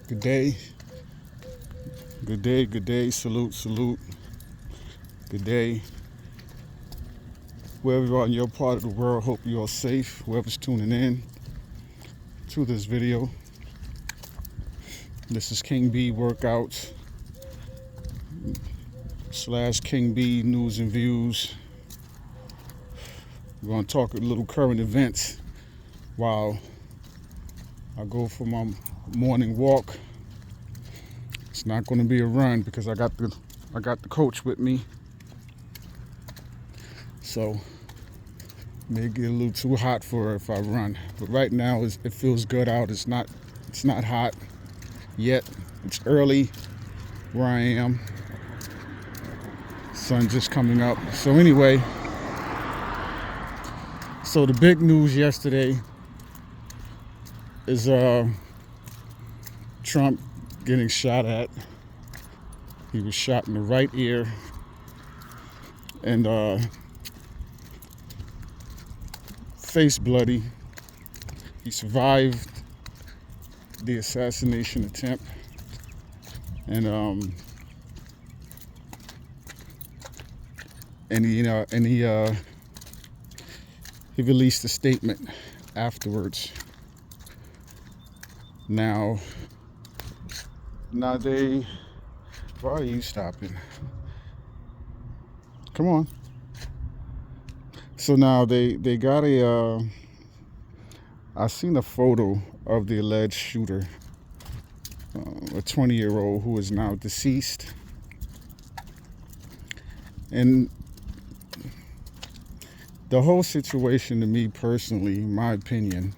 Good day, good day, good day. Salute, salute. Good day. Wherever you are in your part of the world, hope you are safe. Whoever's tuning in to this video. This is King B Workouts / King B News and Views. We're going to talk a little current events while I go for my morning walk. It's not going to be a run because I got the coach with me. So may get a little too hot for her if I run. But right now it feels good out. It's not hot yet. It's early where I am. Sun just coming up. So anyway, so the big news yesterday is Trump getting shot at. He was shot in the right ear, and face bloody. He survived the assassination attempt, and he released a statement afterwards. Now why are you stopping? Come on. So now they got I seen a photo of the alleged shooter, a 20-year-old who is now deceased. And the whole situation, to me personally, in my opinion,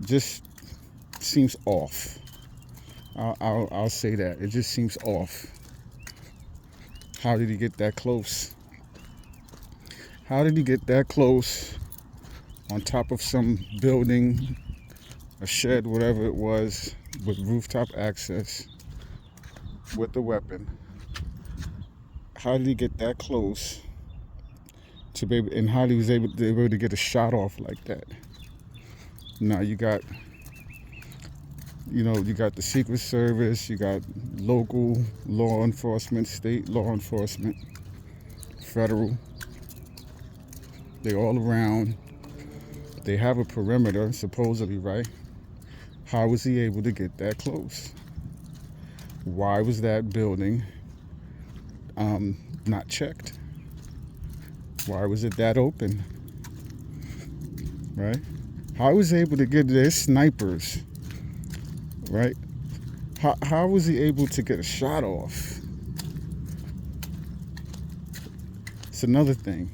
just seems off. I'll say that. It just seems off. How did he get that close? How did he get that close on top of some building, a shed, whatever it was, with rooftop access, with a weapon? How did he get that close to be able, and how he was able to get a shot off like that? Now you got the Secret Service, you got local law enforcement, state law enforcement, federal. They're all around. They have a perimeter, supposedly, right? How was he able to get that close? Why was that building not checked? Why was it that open? Right? How was he able to get their snipers? Right? How was he able to get a shot off? It's another thing.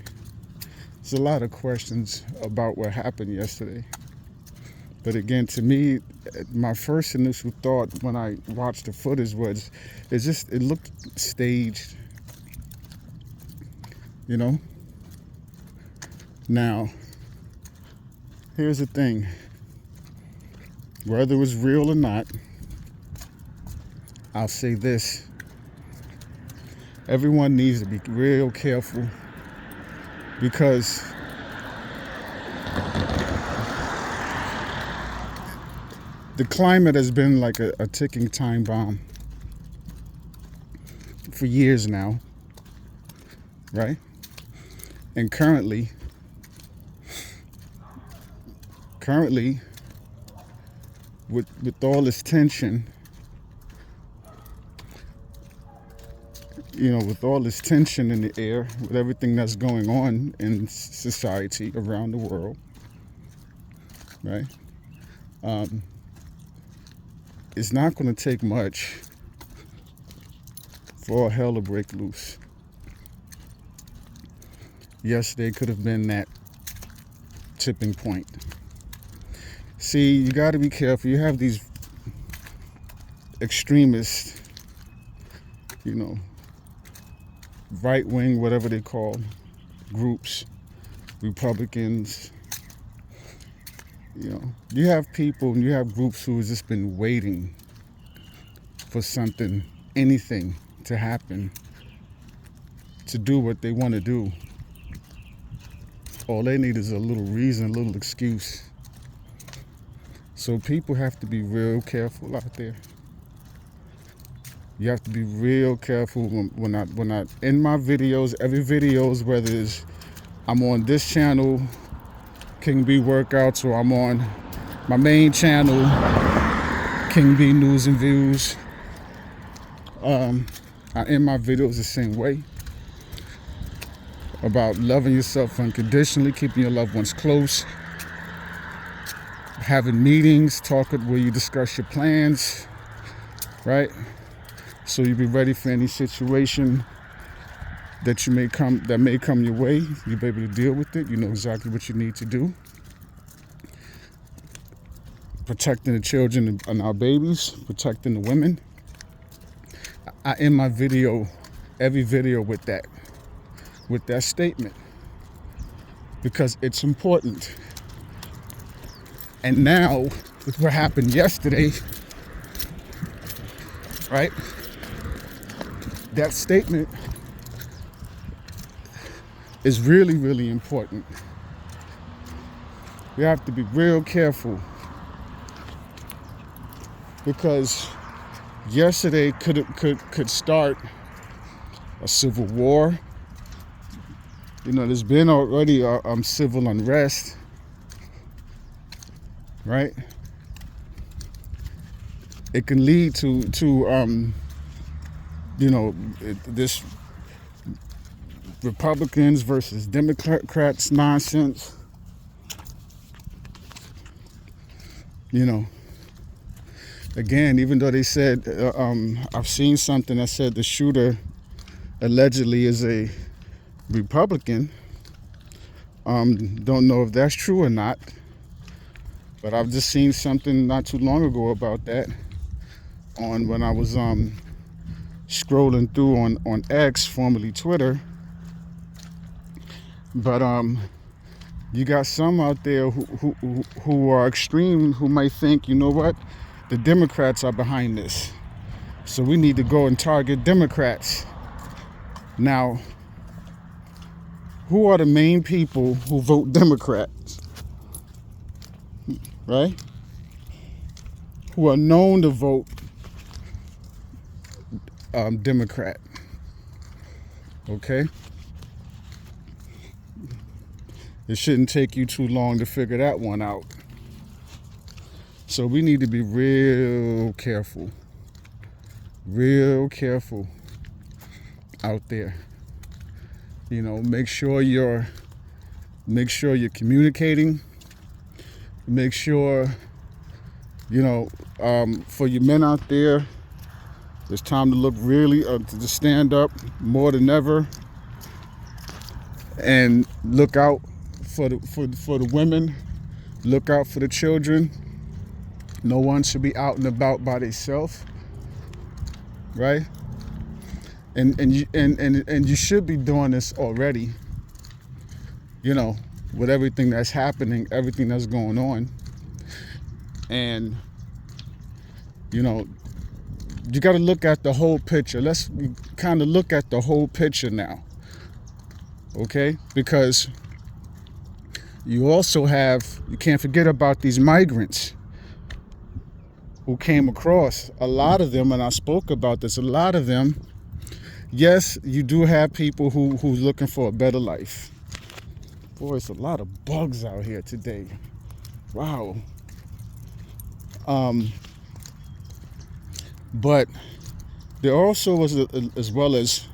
There's a lot of questions about what happened yesterday. But again, to me, my first initial thought when I watched the footage was, it looked staged. Now, here's the thing. Whether it was real or not, I'll say this. Everyone needs to be real careful, because the climate has been like a ticking time bomb for years now, right? And currently, with all this tension, with all this tension in the air, with everything that's going on in society around the world, right? It's not going to take much for all hell to break loose. Yesterday could have been that tipping point. See, you got to be careful. You have these extremists, right-wing, whatever they call groups, Republicans. You have people and you have groups who have just been waiting for something, anything to happen, to do what they want to do. All they need is a little reason, a little excuse. So people have to be real careful out there. You have to be real careful when I in my videos, every videos, whether it's I'm on this channel, King B Workouts, or I'm on my main channel, King B News and Views. I end my videos the same way, about loving yourself unconditionally, keeping your loved ones close, having meetings, talking where you discuss your plans, right? So you be ready for any situation that may come your way. You'll be able to deal with it. You know exactly what you need to do. Protecting the children and our babies, protecting the women. I end my video, every video with that statement, because it's important. And now, with what happened yesterday, right? That statement is really, really important. We have to be real careful, because yesterday could start a civil war. You know, there's been already civil unrest, right? It can lead to this Republicans versus Democrats nonsense. You know, again, even though they said, I've seen something that said the shooter allegedly is a Republican. Don't know if that's true or not, but I've just seen something not too long ago about that when I was scrolling through on X, formerly Twitter. But you got some out there who are extreme, who might think, you know what, the Democrats are behind this, so we need to go and target Democrats. Now, who are the main people who vote Democrats, right? Who are known to vote Democrat, okay? It shouldn't take you too long to figure that one out. So we need to be real careful out there. You know, make sure you're communicating. Make sure, for you men out there, it's time to look really to stand up more than ever, and look out for the women. Look out for the children. No one should be out and about by themselves, right? And you should be doing this already. You know, with everything that's happening, everything that's going on, and you got to look at the whole picture. Let's kind of look at the whole picture now, okay? Because you can't forget about these migrants who came across. A lot of them, and I spoke about this, a lot of them, yes, you do have people who's looking for a better life. Boy, it's a lot of bugs out here today. Wow. But there also was, as well as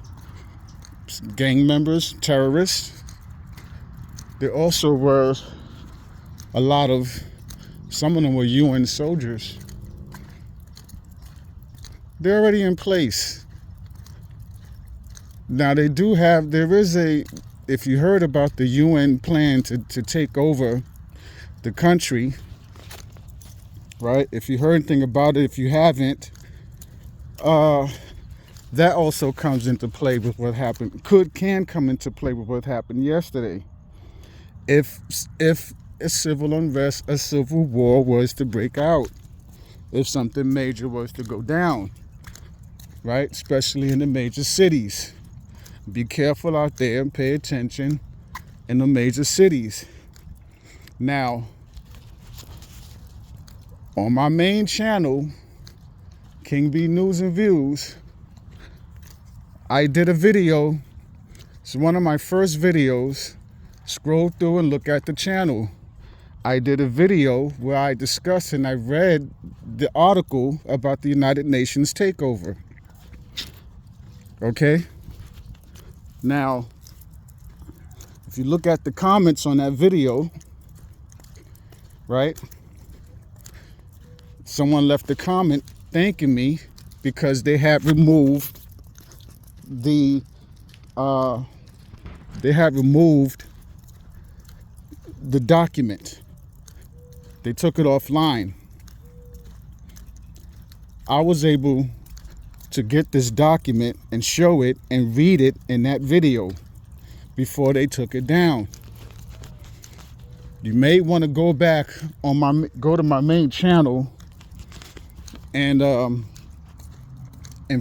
gang members, terrorists, there also were a lot of, some of them were UN soldiers. They're already in place. Now if you heard about the UN plan to take over the country, right? If you heard anything about it, if you haven't, that also comes into play with what happened, can come into play with what happened yesterday. If a civil unrest, a civil war was to break out, if something major was to go down, right? Especially in the major cities. Be careful out there and pay attention in the major cities. Now, On my main channel, King B News and Views, I did a video. It's one of my first videos. Scroll through and look at the channel. I did a video where I discussed and I read the article about the United Nations takeover. Okay? Now, if you look at the comments on that video, right? Someone left a comment thanking me because they had removed the document. They took it offline. I was able to get this document and show it and read it in that video before they took it down. You may want to go back on go to my main channel and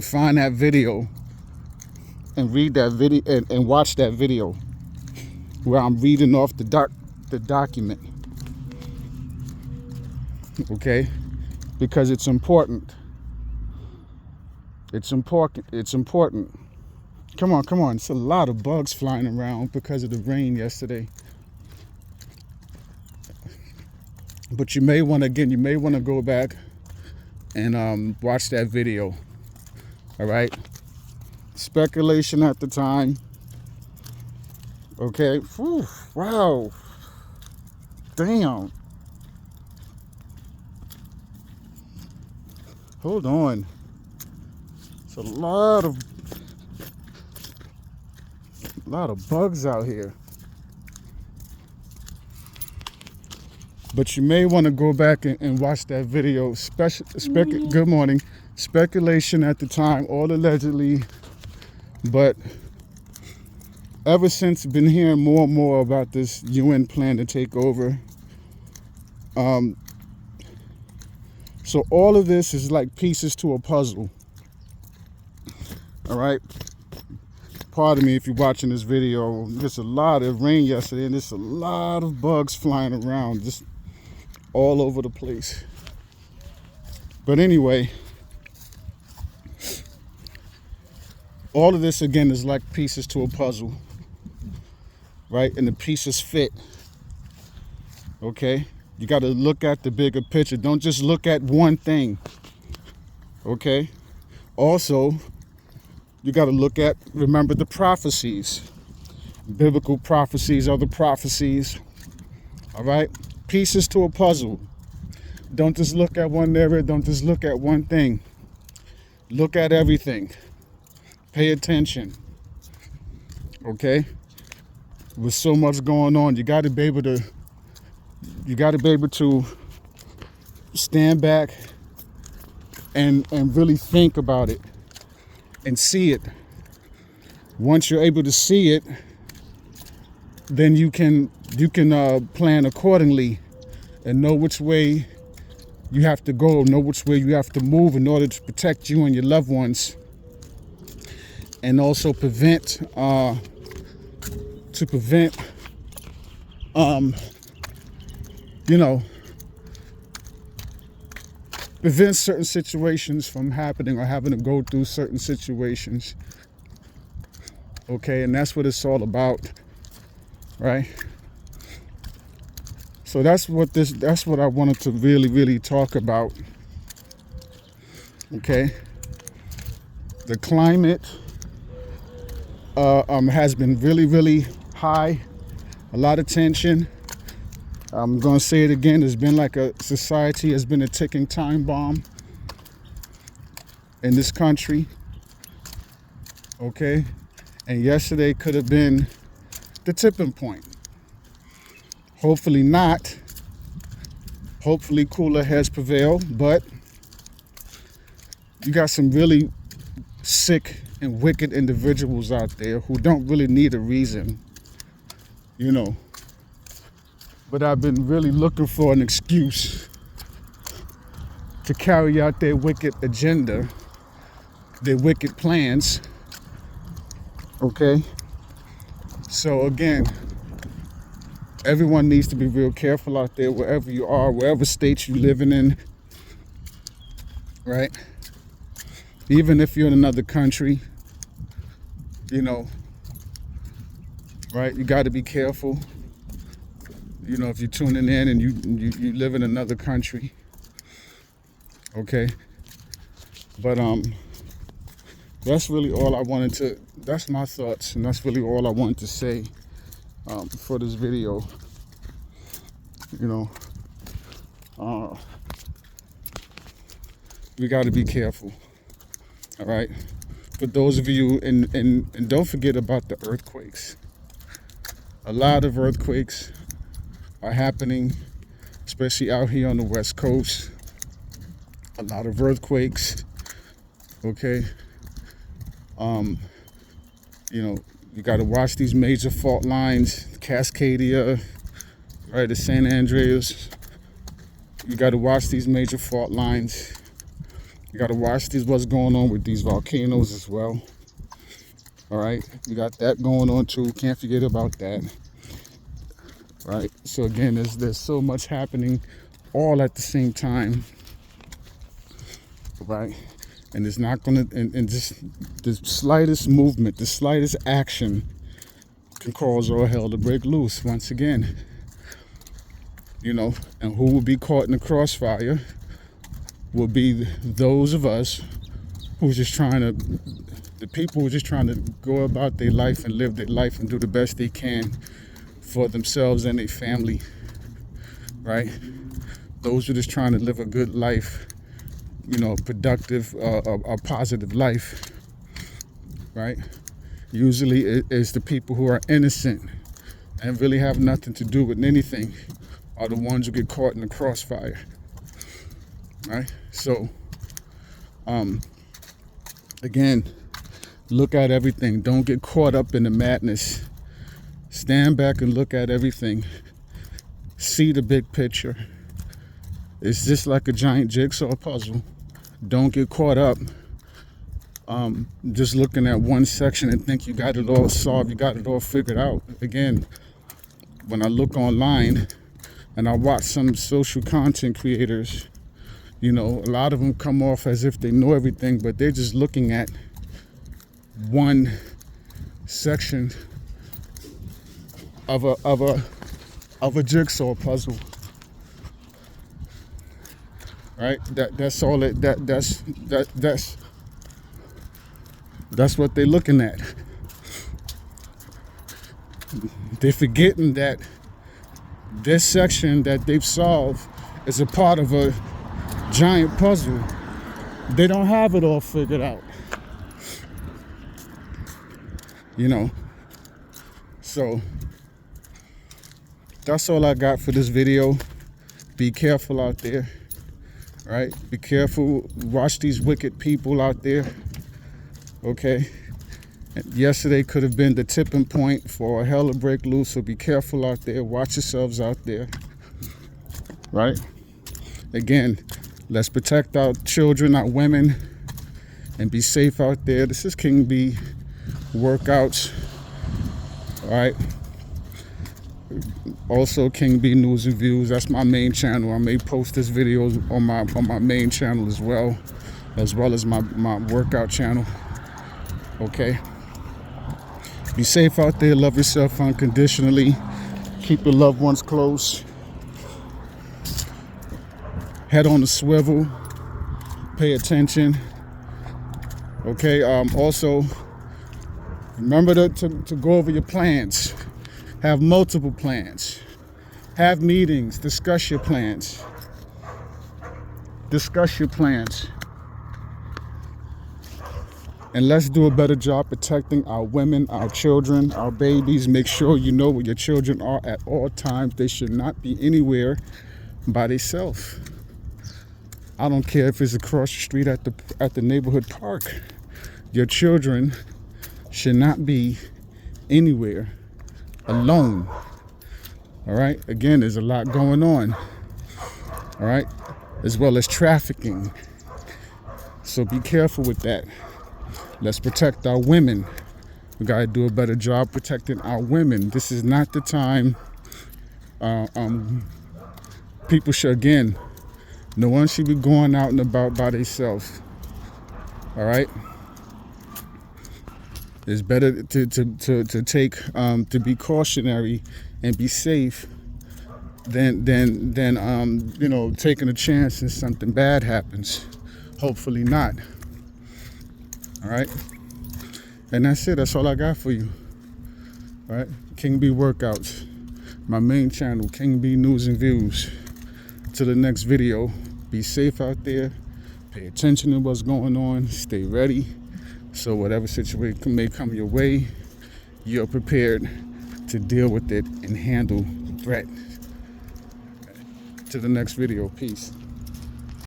find that video and read that video and watch that video where I'm reading off the document. Okay? Because it's important. It's important. It's important. Come on, come on. It's a lot of bugs flying around because of the rain yesterday. But you may want to go back and watch that video. All right? Speculation at the time. Okay? Whew, wow. Damn. Hold on. It's a lot of bugs out here. But you may want to go back and watch that video. Good morning. Speculation at the time, all allegedly. But ever since, been hearing more and more about this UN plan to take over. So all of this is like pieces to a puzzle. All right. Pardon me if you're watching this video. There's a lot of rain yesterday, and there's a lot of bugs flying around, just all over the place. But anyway, all of this again is like pieces to a puzzle, right? And the pieces fit. Okay? You got to look at the bigger picture. Don't just look at one thing. Okay? Also, you got to remember the prophecies. Biblical prophecies, other prophecies. All right? Pieces to a puzzle. Don't just look at one area. Don't just look at one thing. Look at everything. Pay attention. Okay? With so much going on, you got to be able to stand back and really think about it and see it. Once you're able to see it, then you can plan accordingly and know which way you have to go, know which way you have to move in order to protect you and your loved ones, and also prevent certain situations from happening or having to go through certain situations. Okay, and that's what it's all about, right? So that's what I wanted to really, really talk about. Okay, the climate has been really, really high, a lot of tension. I'm gonna say it again. It's been like society has been a ticking time bomb in this country. Okay, and yesterday could have been the tipping point. Hopefully not. Hopefully cooler heads prevail, but you got some really sick and wicked individuals out there who don't really need a reason, But I've been really looking for an excuse to carry out their wicked agenda, their wicked plans. Okay? So again, everyone needs to be real careful out there, wherever you are, wherever state you're living in. right? Even if you're in another country, you know, right? You got to be careful. You know, if you're tuning in and you live in another country, okay? But that's really all I wanted to. That's my thoughts, and that's really all I wanted to say for this video. You know, we got to be careful. All right. For those of you, and don't forget about the earthquakes. A lot of earthquakes are happening, especially out here on the West Coast. A lot of earthquakes. Okay. You know, you got to watch these major fault lines, Cascadia, right, the San Andreas. You got to watch these major fault lines. You got to watch what's going on with these volcanoes as well. All right, you got that going on too. Can't forget about that. Right. So again, there's so much happening all at the same time. Right. And it's not gonna, and just the slightest movement, the slightest action can cause all hell to break loose once again. You know, and who will be caught in the crossfire will be those of us who's just trying to, the people who are just trying to go about their life and live their life and do the best they can for themselves and their family, right? Those who are just trying to live a good life, you know, productive, a positive life, right? Usually it is the people who are innocent and really have nothing to do with anything are the ones who get caught in the crossfire, right? So, again, look at everything. Don't get caught up in the madness. Stand back and look at everything. See the big picture. It's just like a giant jigsaw puzzle. Don't get caught up just looking at one section and think you got it all solved, you got it all figured out. Again, when I look online and I watch some social content creators, you know, a lot of them come off as if they know everything, but they're just looking at one section of a jigsaw puzzle. Right? That's all it that's what they're looking at. They're forgetting that this section that they've solved is a part of a giant puzzle. They don't have it all figured out. You know. So that's all I got for this video. Be careful out there. Right? Be careful. Watch these wicked people out there. Okay? And yesterday could have been the tipping point for a hell to break loose, so be careful out there. Watch yourselves out there. Right? Again, let's protect our children, our women, and be safe out there. This is King B Workouts. All right? Also King B News and Views. That's my main channel. I may post this video on my main channel as well as my workout channel. Okay, be safe out there. Love yourself unconditionally. Keep your loved ones close. Head on the swivel. Pay attention. Okay, also remember to go over your plans. Have multiple plans. Have meetings. Discuss your plans. Discuss your plans. And let's do a better job protecting our women, our children, our babies. Make sure you know where your children are at all times. They should not be anywhere by themselves. I don't care if it's across the street at the neighborhood park. Your children should not be anywhere alone. All right? Again, there's a lot going on. All right? As well as trafficking. So be careful with that. Let's protect our women. We got to do a better job protecting our women. This is not the time. People should, again, No one should be going out and about by themselves. All right. It's better to take to be cautionary and be safe than taking a chance and something bad happens. Hopefully not. All right. And that's it. That's all I got for you. All right. King B Workouts. My main channel, King B News and Views. Till the next video. Be safe out there. Pay attention to what's going on. Stay ready. So whatever situation may come your way, you're prepared to deal with it and handle the threat. To the next video. Peace.